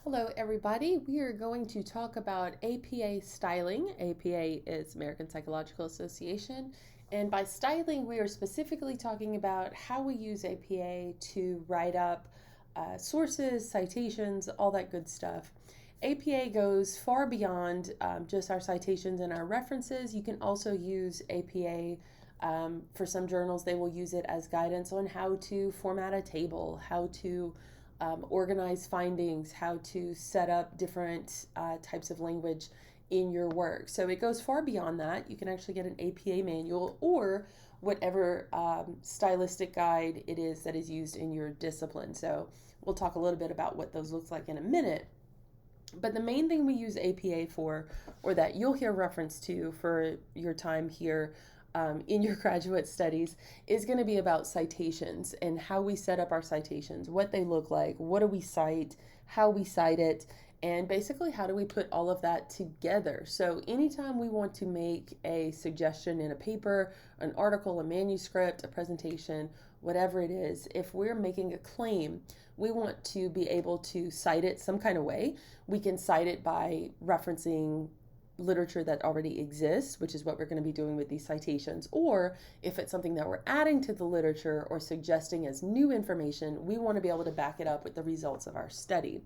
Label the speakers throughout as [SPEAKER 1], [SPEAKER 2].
[SPEAKER 1] Hello, everybody. We are going to talk about APA styling. APA is American Psychological Association. And by styling, we are specifically talking about how we use APA to write up sources, citations, all that good stuff. APA goes far beyond just our citations and our references. You can also use APA. For some journals, they will use it as guidance on how to format a table, how to organize findings, how to set up different types of language in your work. So it goes far beyond that. You can actually get an APA manual or whatever stylistic guide it is that is used in your discipline. So we'll talk a little bit about what those looks like in a minute. But the main thing we use APA for, or that you'll hear reference to for your time here in your graduate studies, is going to be about citations and how we set up our citations, what they look like, what do we cite, how we cite it, and basically how do we put all of that together. So anytime we want to make a suggestion in a paper, an article, a manuscript, a presentation, whatever it is, if we're making a claim, we want to be able to cite it some kind of way. We can cite it by referencing literature that already exists, which is what we're going to be doing with these citations. Or if it's something that we're adding to the literature or suggesting as new information, we want to be able to back it up with the results of our study.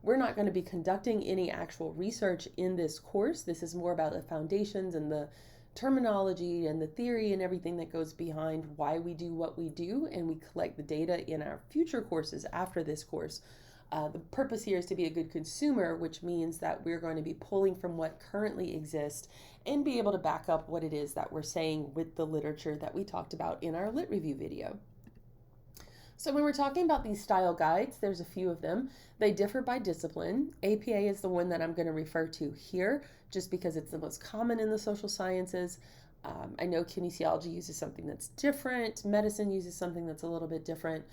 [SPEAKER 1] We're not going to be conducting any actual research in this course. This is more about the foundations and the terminology and the theory and everything that goes behind why we do what we do, and we collect the data in our future courses after this course. The purpose here is to be a good consumer, which means that we're going to be pulling from what currently exists and be able to back up what it is that we're saying with the literature that we talked about in our lit review video. So when we're talking about these style guides, there's a few of them. They differ by discipline. APA is the one that I'm going to refer to here just because it's the most common in the social sciences. I know kinesiology uses something that's different. Medicine uses something that's a little bit different.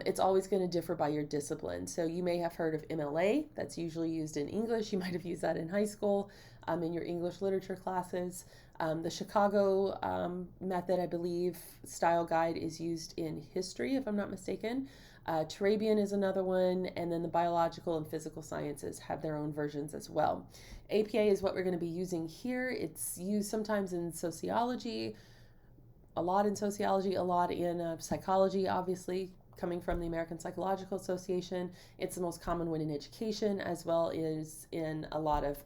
[SPEAKER 1] It's always going to differ by your discipline. So you may have heard of MLA. That's usually used in English. You might have used that in high school in your English literature classes. The Chicago method, I believe, style guide is used in history, if I'm not mistaken. Turabian is another one, and then the biological and physical sciences have their own versions as well. APA is what we're going to be using here. It's used sometimes in sociology, a lot in sociology, a lot in psychology, obviously, coming from the American Psychological Association. It's the most common one in education, as well as in a lot of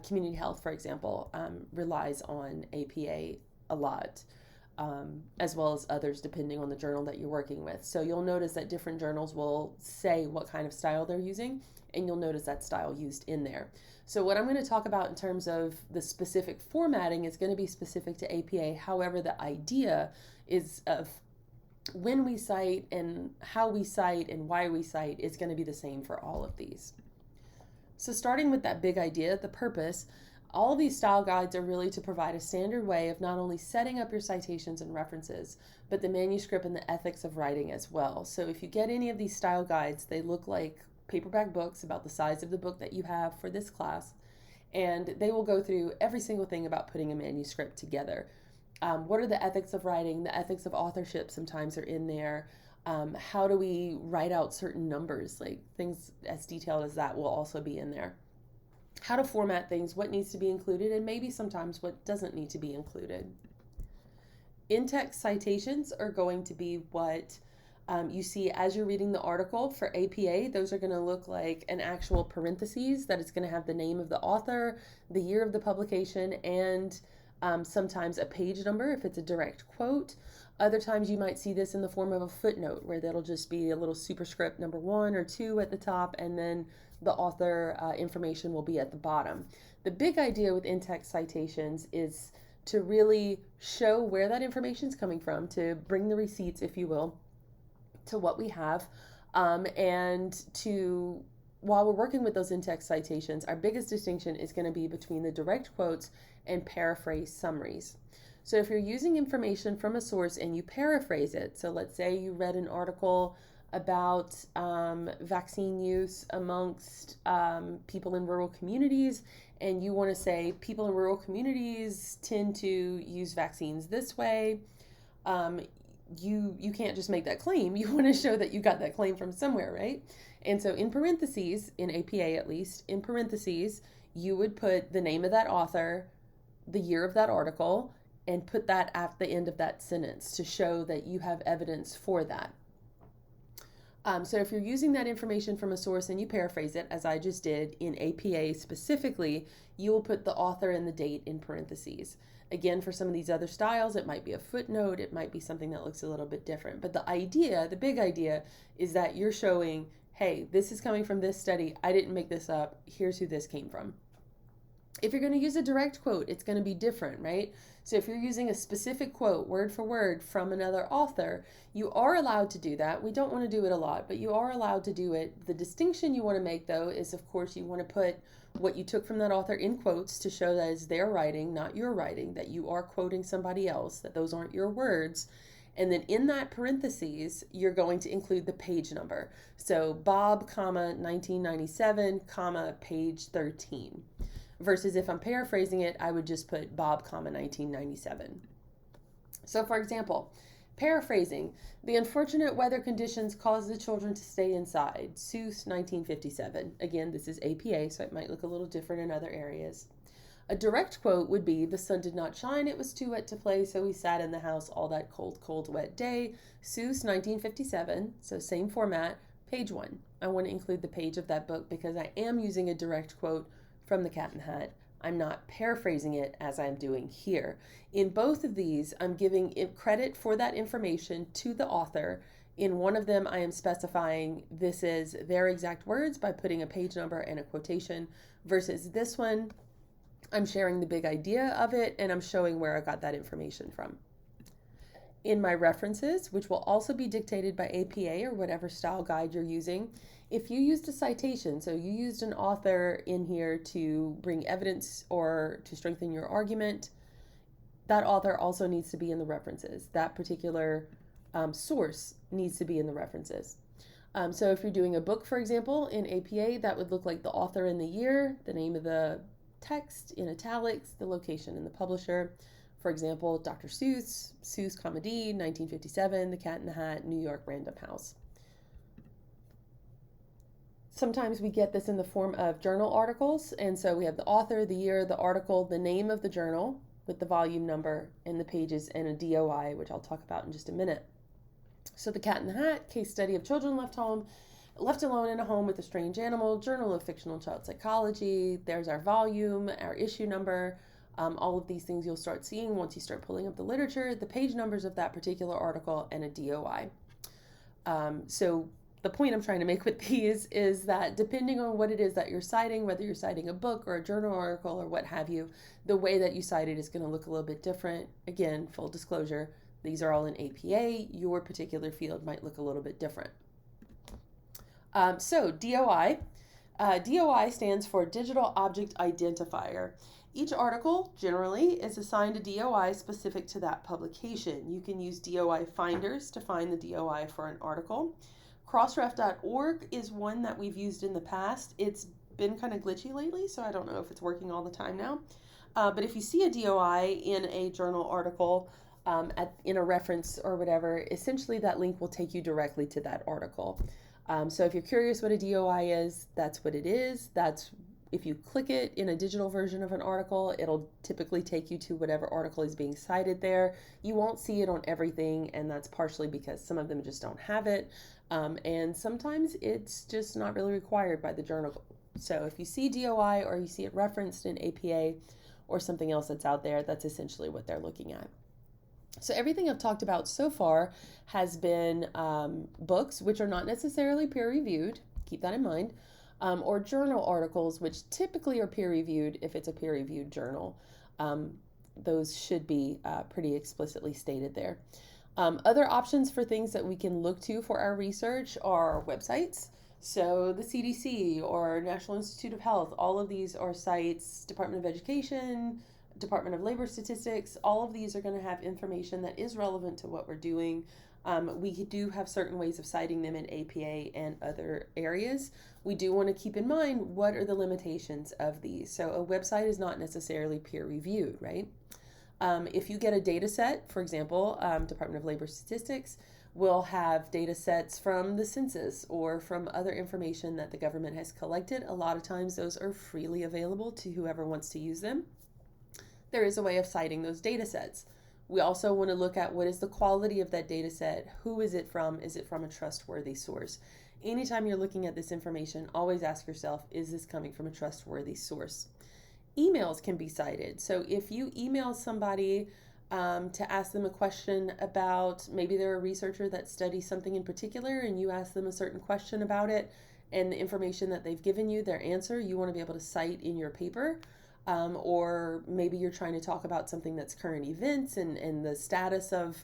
[SPEAKER 1] community health, for example, relies on APA a lot. As well as others depending on the journal that you're working with. So you'll notice that different journals will say what kind of style they're using, and you'll notice that style used in there. So what I'm going to talk about in terms of the specific formatting is going to be specific to APA. However, the idea is of when we cite and how we cite and why we cite is going to be the same for all of these. So starting with that big idea, the purpose, all these style guides are really to provide a standard way of not only setting up your citations and references, but the manuscript and the ethics of writing as well. So if you get any of these style guides, they look like paperback books about the size of the book that you have for this class, and they will go through every single thing about putting a manuscript together. What are the ethics of writing? The ethics of authorship sometimes are in there. How do we write out certain numbers? Like things as detailed as that will also be in there. How to format things, what needs to be included, and maybe sometimes what doesn't need to be included. In-text citations are going to be what you see as you're reading the article for APA. Those are going to look like an actual parentheses that it's going to have the name of the author, the year of the publication, and sometimes a page number if it's a direct quote. Other times you might see this in the form of a footnote where that'll just be a little superscript number 1 or 2 at the top, and then the author information will be at the bottom. The big idea with in-text citations is to really show where that information is coming from, to bring the receipts, if you will, to what we have, and to, while we're working with those in-text citations, our biggest distinction is going to be between the direct quotes and paraphrase summaries. So if you're using information from a source and you paraphrase it, so let's say you read an article about vaccine use amongst people in rural communities, and you want to say people in rural communities tend to use vaccines this way, you can't just make that claim. You want to show that you got that claim from somewhere, right? And so in parentheses, in APA at least, in parentheses, you would put the name of that author, the year of that article, and put that at the end of that sentence to show that you have evidence for that. So if you're using that information from a source and you paraphrase it, as I just did in APA specifically, you will put the author and the date in parentheses. Again, for some of these other styles, it might be a footnote, it might be something that looks a little bit different. But the idea, the big idea, is that you're showing, hey, this is coming from this study, I didn't make this up, here's who this came from. If you're going to use a direct quote, it's going to be different, right? So if you're using a specific quote, word for word, from another author, you are allowed to do that. We don't want to do it a lot, but you are allowed to do it. The distinction you want to make, though, is, of course, you want to put what you took from that author in quotes to show that it's their writing, not your writing, that you are quoting somebody else, that those aren't your words. And then in that parentheses, you're going to include the page number. So Bob, 1997, page 13. Versus if I'm paraphrasing it, I would just put Bob, 1997. So for example, paraphrasing, the unfortunate weather conditions caused the children to stay inside. Seuss, 1957. Again, this is APA, so it might look a little different in other areas. A direct quote would be, the sun did not shine, it was too wet to play, so we sat in the house all that cold, cold, wet day. Seuss, 1957, so same format, page 1. I want to include the page of that book because I am using a direct quote from The Cat in the Hat. I'm not paraphrasing it as I'm doing here. In both of these, I'm giving credit for that information to the author. In one of them, I am specifying this is their exact words by putting a page number and a quotation, versus this one, I'm sharing the big idea of it and I'm showing where I got that information from. In my references, which will also be dictated by APA or whatever style guide you're using, if you used a citation, so you used an author in here to bring evidence or to strengthen your argument, that author also needs to be in the references. That particular source needs to be in the references. So if you're doing a book, for example, in APA, that would look like the author and the year, the name of the text in italics, the location and the publisher. For example, Dr. Seuss, Seuss Comedy, 1957, The Cat in the Hat, New York Random House. Sometimes we get this in the form of journal articles, and so we have the author, the year, the article, the name of the journal with the volume number and the pages, and a DOI, which I'll talk about in just a minute. So The Cat in the Hat, case study of children left alone in a home with a strange animal, Journal of Fictional Child Psychology. There's our volume, our issue number. All of these things you'll start seeing once you start pulling up the literature, the page numbers of that particular article, and a DOI. So the point I'm trying to make with these is that depending on what it is that you're citing, whether you're citing a book or a journal article or what have you, the way that you cite it is going to look a little bit different. Again, full disclosure, these are all in APA. Your particular field might look a little bit different. So DOI. DOI stands for Digital Object Identifier. Each article generally is assigned a DOI specific to that publication. You can use DOI finders to find the DOI for an article. Crossref.org is one that we've used in the past. It's been kind of glitchy lately, so I don't know if it's working all the time now. But if you see a DOI in a journal article, in a reference or whatever, essentially that link will take you directly to that article. So if you're curious what a DOI is, that's what it is. That's if you click it in a digital version of an article, it'll typically take you to whatever article is being cited there. You won't see it on everything, and that's partially because some of them just don't have it. And sometimes it's just not really required by the journal. So if you see DOI or you see it referenced in APA or something else that's out there, that's essentially what they're looking at. So everything I've talked about so far has been books, which are not necessarily peer-reviewed. Keep that in mind. Or journal articles, which typically are peer-reviewed if it's a peer-reviewed journal. Those should be pretty explicitly stated there. Other options for things that we can look to for our research are websites. So the CDC or National Institute of Health, all of these are sites, Department of Education, Department of Labor Statistics, all of these are going to have information that is relevant to what we're doing. We do have certain ways of citing them in APA and other areas. We do want to keep in mind what are the limitations of these. So a website is not necessarily peer-reviewed, right? If you get a data set, for example, Department of Labor Statistics, We'll have data sets from the census or from other information that the government has collected. A lot of times those are freely available to whoever wants to use them. There is a way of citing those data sets. We also want to look at what is the quality of that data set. Who is it from? Is it from a trustworthy source? Anytime you're looking at this information, always ask yourself, is this coming from a trustworthy source? Emails can be cited. So if you email somebody to ask them a question about, maybe they're a researcher that studies something in particular, and you ask them a certain question about it, and the information that they've given you, their answer, you want to be able to cite in your paper. Or maybe you're trying to talk about something that's current events and the status of,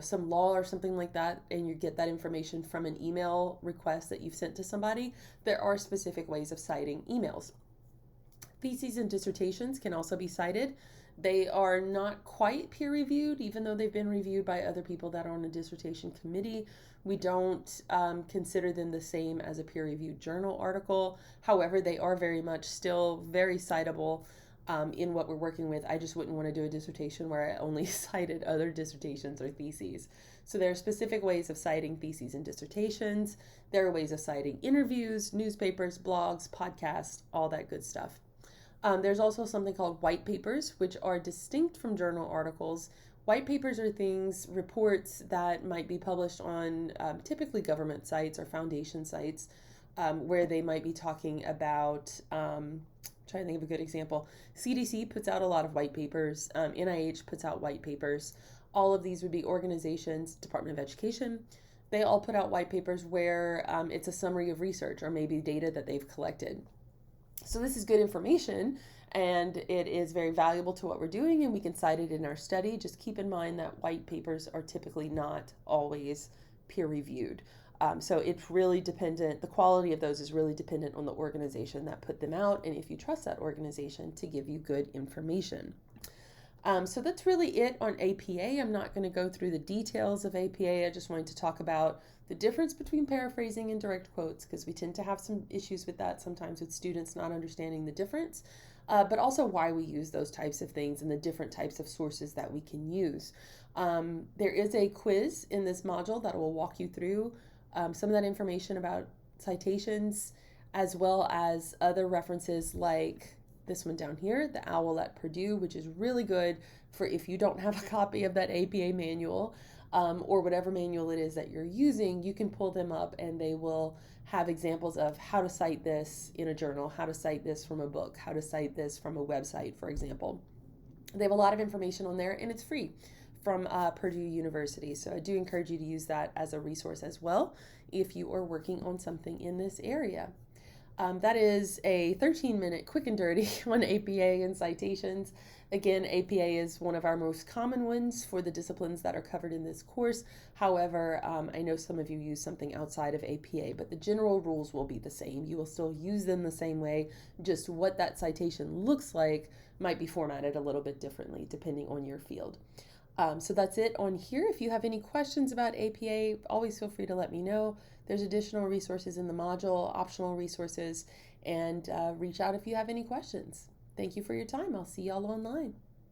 [SPEAKER 1] some law or something like that, and you get that information from an email request that you've sent to somebody. There are specific ways of citing emails. Theses and dissertations can also be cited. They are not quite peer reviewed, even though they've been reviewed by other people that are on a dissertation committee. We don't consider them the same as a peer reviewed journal article. However, they are very much still very citable in what we're working with. I just wouldn't want to do a dissertation where I only cited other dissertations or theses. So there are specific ways of citing theses and dissertations. There are ways of citing interviews, newspapers, blogs, podcasts, all that good stuff. There's also something called white papers, which are distinct from journal articles. White papers are reports that might be published on typically government sites or foundation sites, where they might be talking about, trying to think of a good example. CDC puts out a lot of white papers. NIH puts out white papers. All of these would be organizations, Department of Education. They all put out white papers where it's a summary of research or maybe data that they've collected. So this is good information, and it is very valuable to what we're doing, and we can cite it in our study. Just keep in mind that white papers are typically not always peer reviewed. So it's really dependent, the quality of those is really dependent on the organization that put them out, and if you trust that organization to give you good information. So that's really it on APA. I'm not going to go through the details of APA. I just wanted to talk about the difference between paraphrasing and direct quotes, because we tend to have some issues with that sometimes with students not understanding the difference, but also why we use those types of things and the different types of sources that we can use. There is a quiz in this module that will walk you through some of that information about citations, as well as other references like this one down here, the OWL at Purdue, which is really good for if you don't have a copy of that APA manual or whatever manual it is that you're using, you can pull them up and they will have examples of how to cite this in a journal, how to cite this from a book, how to cite this from a website, for example. They have a lot of information on there, and it's free from Purdue University. So I do encourage you to use that as a resource as well if you are working on something in this area. That is a 13-minute quick and dirty on APA and citations. Again, APA is one of our most common ones for the disciplines that are covered in this course. However, I know some of you use something outside of APA, but the general rules will be the same. You will still use them the same way, just what that citation looks like might be formatted a little bit differently depending on your field. So that's it on here. If you have any questions about APA, always feel free to let me know. There's additional resources in the module, optional resources, and reach out if you have any questions. Thank you for your time. I'll see y'all online.